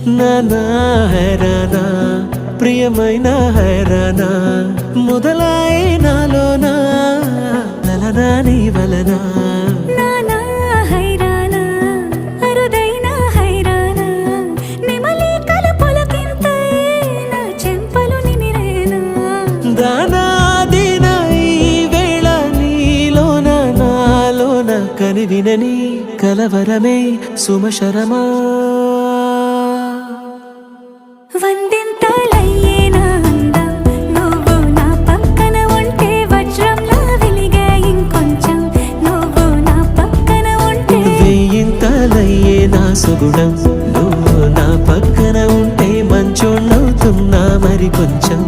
నానా హైరానా ప్రియమైన హైరానా మొదలాయి నాలోనా లలనా నీ వలనా నానా హైరానా అరుదైన హైరానా నెమలి కలపులకింతై నా చెంపలు నిమిరేనా దానాదిన ఈ వేళ నీలోన నాలోన కనివినని కలవరమే సుమశరమా వందింతలయ్యేనా అందం నువ్వు నా పక్కన ఉంటే వజ్రంలా వెలిగే ఇంకొంచెం నువ్వు నా పక్కన ఉంటే వెయ్యింతలయ్యే నా సుగుణం నువ్వు నా పక్కన ఉంటే మంచోళ్ళవుతున్నా మరి కొంచెం